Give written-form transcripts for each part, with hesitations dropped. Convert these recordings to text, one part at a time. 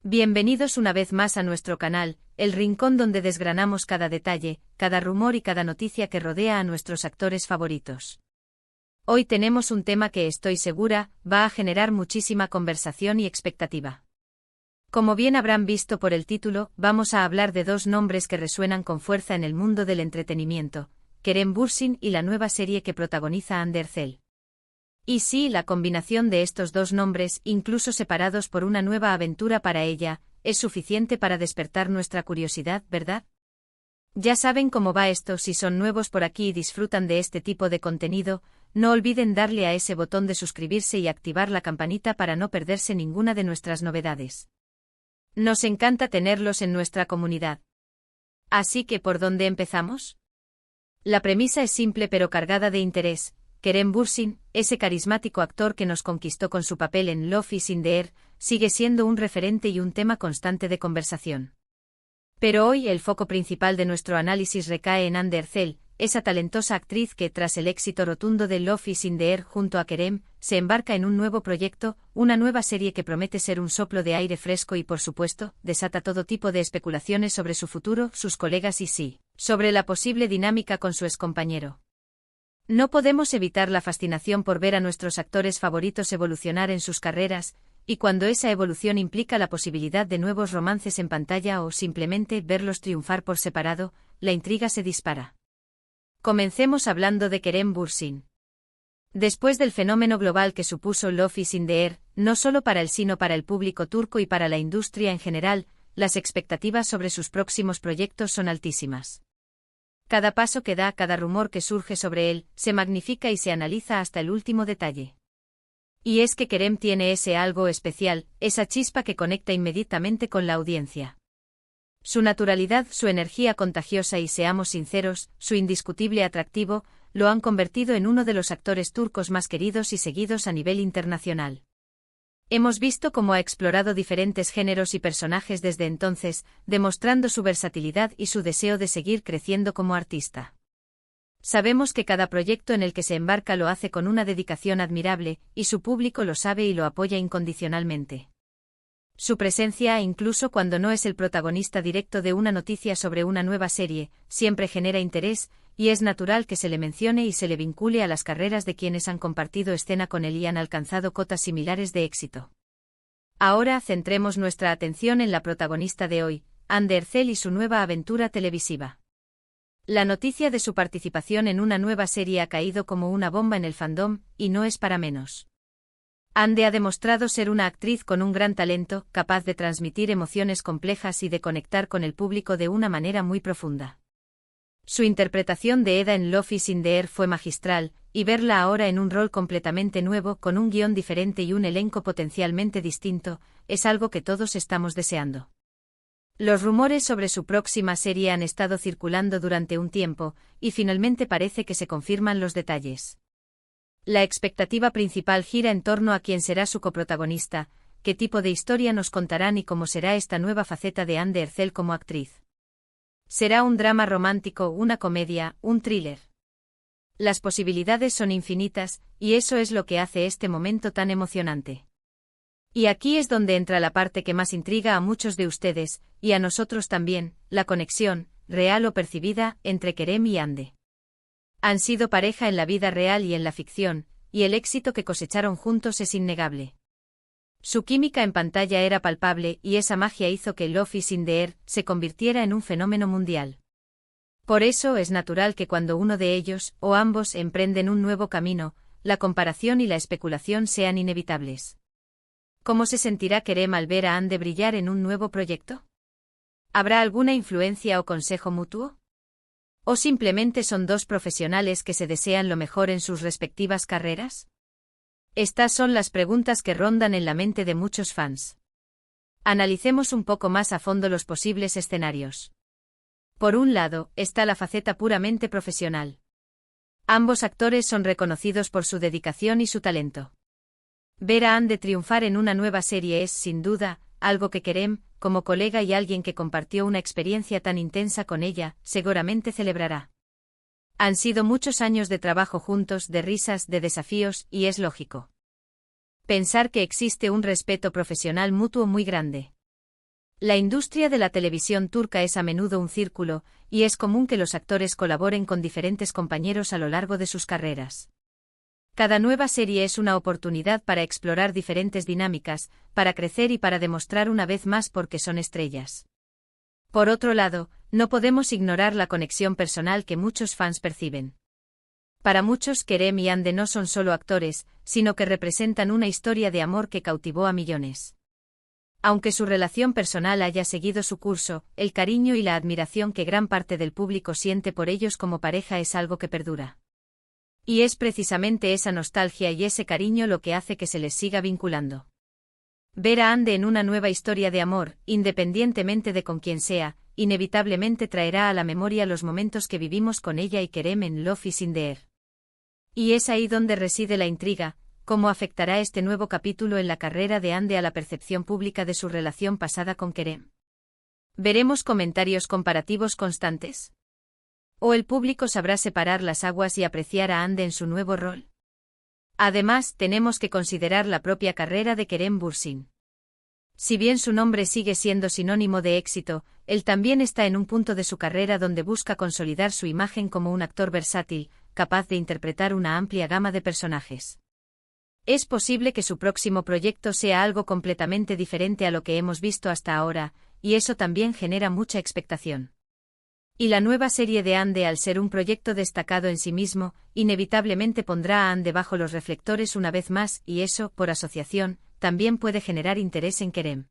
Bienvenidos una vez más a nuestro canal, el rincón donde desgranamos cada detalle, cada rumor y cada noticia que rodea a nuestros actores favoritos. Hoy tenemos un tema que estoy segura va a generar muchísima conversación y expectativa. Como bien habrán visto por el título, vamos a hablar de dos nombres que resuenan con fuerza en el mundo del entretenimiento, Kerem Bürsin y la nueva serie que protagoniza Hande Erçel. Y sí, la combinación de estos dos nombres, incluso separados por una nueva aventura para ella, es suficiente para despertar nuestra curiosidad, ¿verdad? Ya saben cómo va esto. Si son nuevos por aquí y disfrutan de este tipo de contenido, no olviden darle a ese botón de suscribirse y activar la campanita para no perderse ninguna de nuestras novedades. Nos encanta tenerlos en nuestra comunidad. Así que, ¿por dónde empezamos? La premisa es simple pero cargada de interés. Kerem Bürsin, ese carismático actor que nos conquistó con su papel en Love is in the Air, sigue siendo un referente y un tema constante de conversación. Pero hoy el foco principal de nuestro análisis recae en Hande Erçel, esa talentosa actriz que, tras el éxito rotundo de Love is in the Air junto a Kerem, se embarca en un nuevo proyecto, una nueva serie que promete ser un soplo de aire fresco y, por supuesto, desata todo tipo de especulaciones sobre su futuro, sus colegas y sí, sobre la posible dinámica con su excompañero. No podemos evitar la fascinación por ver a nuestros actores favoritos evolucionar en sus carreras, y cuando esa evolución implica la posibilidad de nuevos romances en pantalla o simplemente verlos triunfar por separado, la intriga se dispara. Comencemos hablando de Kerem Bürsin. Después del fenómeno global que supuso Love is in the Air, no solo para él sino para el público turco y para la industria en general, las expectativas sobre sus próximos proyectos son altísimas. Cada paso que da, cada rumor que surge sobre él, se magnifica y se analiza hasta el último detalle. Y es que Kerem tiene ese algo especial, esa chispa que conecta inmediatamente con la audiencia. Su naturalidad, su energía contagiosa y, seamos sinceros, su indiscutible atractivo, lo han convertido en uno de los actores turcos más queridos y seguidos a nivel internacional. Hemos visto cómo ha explorado diferentes géneros y personajes desde entonces, demostrando su versatilidad y su deseo de seguir creciendo como artista. Sabemos que cada proyecto en el que se embarca lo hace con una dedicación admirable, y su público lo sabe y lo apoya incondicionalmente. Su presencia, incluso cuando no es el protagonista directo de una noticia sobre una nueva serie, siempre genera interés, y es natural que se le mencione y se le vincule a las carreras de quienes han compartido escena con él y han alcanzado cotas similares de éxito. Ahora centremos nuestra atención en la protagonista de hoy, Hande Erçel y su nueva aventura televisiva. La noticia de su participación en una nueva serie ha caído como una bomba en el fandom, y no es para menos. Hande ha demostrado ser una actriz con un gran talento, capaz de transmitir emociones complejas y de conectar con el público de una manera muy profunda. Su interpretación de Eda en Love is in the Air fue magistral, y verla ahora en un rol completamente nuevo, con un guión diferente y un elenco potencialmente distinto, es algo que todos estamos deseando. Los rumores sobre su próxima serie han estado circulando durante un tiempo, y finalmente parece que se confirman los detalles. La expectativa principal gira en torno a quién será su coprotagonista, qué tipo de historia nos contarán y cómo será esta nueva faceta de Hande Erçel como actriz. ¿Será un drama romántico, una comedia, un thriller? Las posibilidades son infinitas, y eso es lo que hace este momento tan emocionante. Y aquí es donde entra la parte que más intriga a muchos de ustedes, y a nosotros también, la conexión, real o percibida, entre Kerem y Hande. Han sido pareja en la vida real y en la ficción, y el éxito que cosecharon juntos es innegable. Su química en pantalla era palpable y esa magia hizo que Love is in the Air se convirtiera en un fenómeno mundial. Por eso es natural que cuando uno de ellos, o ambos, emprenden un nuevo camino, la comparación y la especulación sean inevitables. ¿Cómo se sentirá Kerem al ver a Hande brillar en un nuevo proyecto? ¿Habrá alguna influencia o consejo mutuo? ¿O simplemente son dos profesionales que se desean lo mejor en sus respectivas carreras? Estas son las preguntas que rondan en la mente de muchos fans. Analicemos un poco más a fondo los posibles escenarios. Por un lado, está la faceta puramente profesional. Ambos actores son reconocidos por su dedicación y su talento. Ver a Hande triunfar en una nueva serie es, sin duda, algo que Kerem, como colega y alguien que compartió una experiencia tan intensa con ella, seguramente celebrará. Han sido muchos años de trabajo juntos, de risas, de desafíos, y es lógico pensar que existe un respeto profesional mutuo muy grande. La industria de la televisión turca es a menudo un círculo, y es común que los actores colaboren con diferentes compañeros a lo largo de sus carreras. Cada nueva serie es una oportunidad para explorar diferentes dinámicas, para crecer y para demostrar una vez más por qué son estrellas. Por otro lado, no podemos ignorar la conexión personal que muchos fans perciben. Para muchos, Kerem y Hande no son solo actores, sino que representan una historia de amor que cautivó a millones. Aunque su relación personal haya seguido su curso, el cariño y la admiración que gran parte del público siente por ellos como pareja es algo que perdura. Y es precisamente esa nostalgia y ese cariño lo que hace que se les siga vinculando. Ver a Hande en una nueva historia de amor, independientemente de con quién sea, inevitablemente traerá a la memoria los momentos que vivimos con ella y Kerem en Love is in the Air. Y es ahí donde reside la intriga. ¿Cómo afectará este nuevo capítulo en la carrera de Hande a la percepción pública de su relación pasada con Kerem? ¿Veremos comentarios comparativos constantes? ¿O el público sabrá separar las aguas y apreciar a Hande en su nuevo rol? Además, tenemos que considerar la propia carrera de Kerem Bürsin. Si bien su nombre sigue siendo sinónimo de éxito, él también está en un punto de su carrera donde busca consolidar su imagen como un actor versátil, capaz de interpretar una amplia gama de personajes. Es posible que su próximo proyecto sea algo completamente diferente a lo que hemos visto hasta ahora, y eso también genera mucha expectación. Y la nueva serie de Hande, al ser un proyecto destacado en sí mismo, inevitablemente pondrá a Hande bajo los reflectores una vez más, y eso, por asociación, también puede generar interés en Kerem.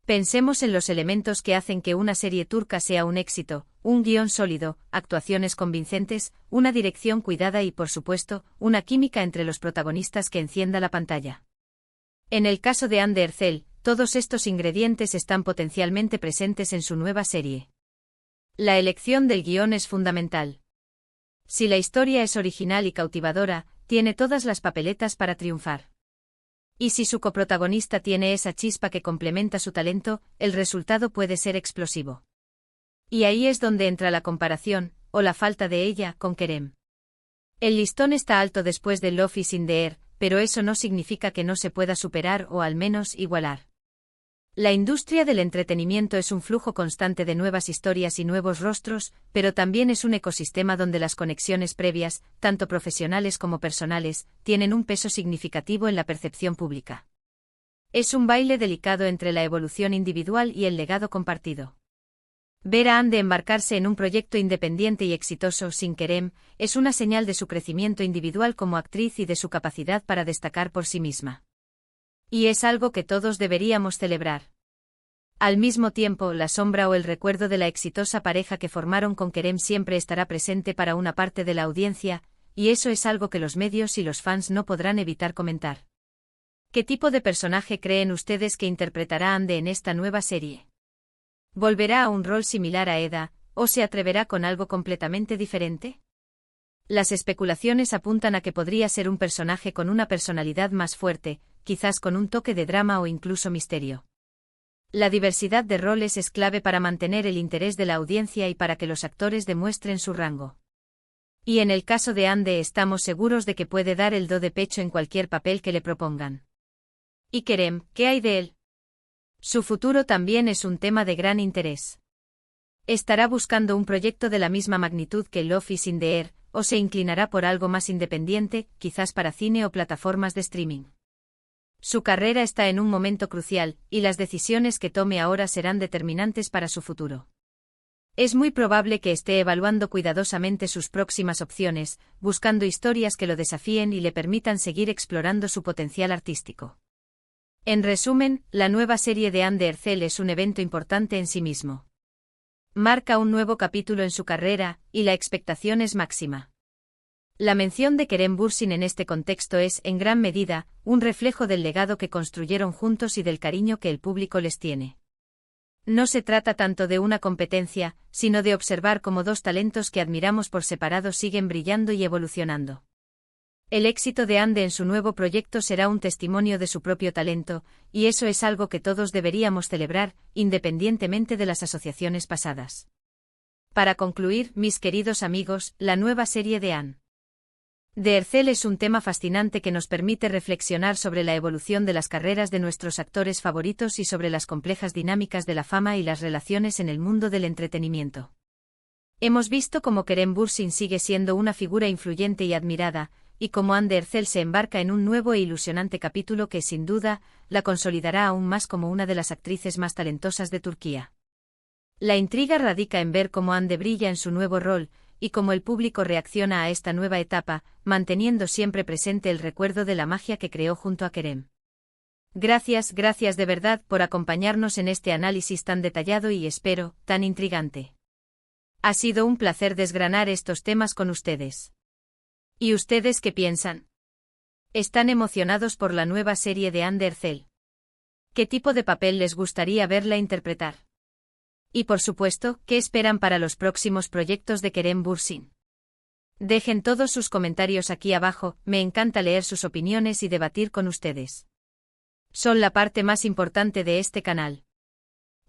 Pensemos en los elementos que hacen que una serie turca sea un éxito: un guión sólido, actuaciones convincentes, una dirección cuidada y, por supuesto, una química entre los protagonistas que encienda la pantalla. En el caso de Hande Erçel, todos estos ingredientes están potencialmente presentes en su nueva serie. La elección del guión es fundamental. Si la historia es original y cautivadora, tiene todas las papeletas para triunfar. Y si su coprotagonista tiene esa chispa que complementa su talento, el resultado puede ser explosivo. Y ahí es donde entra la comparación, o la falta de ella, con Kerem. El listón está alto después de Love is in the Air, pero eso no significa que no se pueda superar o al menos igualar. La industria del entretenimiento es un flujo constante de nuevas historias y nuevos rostros, pero también es un ecosistema donde las conexiones previas, tanto profesionales como personales, tienen un peso significativo en la percepción pública. Es un baile delicado entre la evolución individual y el legado compartido. Ver a Hande embarcarse en un proyecto independiente y exitoso sin Kerem es una señal de su crecimiento individual como actriz y de su capacidad para destacar por sí misma. Y es algo que todos deberíamos celebrar. Al mismo tiempo, la sombra o el recuerdo de la exitosa pareja que formaron con Kerem siempre estará presente para una parte de la audiencia, y eso es algo que los medios y los fans no podrán evitar comentar. ¿Qué tipo de personaje creen ustedes que interpretará Hande en esta nueva serie? ¿Volverá a un rol similar a Eda, o se atreverá con algo completamente diferente? Las especulaciones apuntan a que podría ser un personaje con una personalidad más fuerte, quizás con un toque de drama o incluso misterio. La diversidad de roles es clave para mantener el interés de la audiencia y para que los actores demuestren su rango. Y en el caso de Hande estamos seguros de que puede dar el do de pecho en cualquier papel que le propongan. ¿Y Kerem, qué hay de él? Su futuro también es un tema de gran interés. ¿Estará buscando un proyecto de la misma magnitud que Love is in the Air, o se inclinará por algo más independiente, quizás para cine o plataformas de streaming? Su carrera está en un momento crucial, y las decisiones que tome ahora serán determinantes para su futuro. Es muy probable que esté evaluando cuidadosamente sus próximas opciones, buscando historias que lo desafíen y le permitan seguir explorando su potencial artístico. En resumen, la nueva serie de Hande Erçel es un evento importante en sí mismo. Marca un nuevo capítulo en su carrera, y la expectación es máxima. La mención de Kerem Bürsin en este contexto es, en gran medida, un reflejo del legado que construyeron juntos y del cariño que el público les tiene. No se trata tanto de una competencia, sino de observar cómo dos talentos que admiramos por separado siguen brillando y evolucionando. El éxito de Hande en su nuevo proyecto será un testimonio de su propio talento, y eso es algo que todos deberíamos celebrar, independientemente de las asociaciones pasadas. Para concluir, mis queridos amigos, la nueva serie de Anne De Ercel es un tema fascinante que nos permite reflexionar sobre la evolución de las carreras de nuestros actores favoritos y sobre las complejas dinámicas de la fama y las relaciones en el mundo del entretenimiento. Hemos visto cómo Kerem Bürsin sigue siendo una figura influyente y admirada, y cómo Hande Erçel se embarca en un nuevo e ilusionante capítulo que, sin duda, la consolidará aún más como una de las actrices más talentosas de Turquía. La intriga radica en ver cómo Hande brilla en su nuevo rol, y cómo el público reacciona a esta nueva etapa, manteniendo siempre presente el recuerdo de la magia que creó junto a Kerem. Gracias de verdad por acompañarnos en este análisis tan detallado y espero, tan intrigante. Ha sido un placer desgranar estos temas con ustedes. ¿Y ustedes qué piensan? ¿Están emocionados por la nueva serie de Hande Erçel? ¿Qué tipo de papel les gustaría verla interpretar? Y por supuesto, ¿qué esperan para los próximos proyectos de Kerem Bürsin? Dejen todos sus comentarios aquí abajo, me encanta leer sus opiniones y debatir con ustedes. Son la parte más importante de este canal.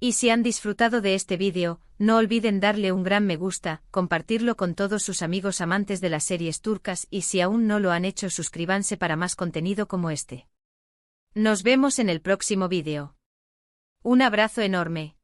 Y si han disfrutado de este vídeo, no olviden darle un gran me gusta, compartirlo con todos sus amigos amantes de las series turcas y si aún no lo han hecho suscríbanse para más contenido como este. Nos vemos en el próximo vídeo. Un abrazo enorme.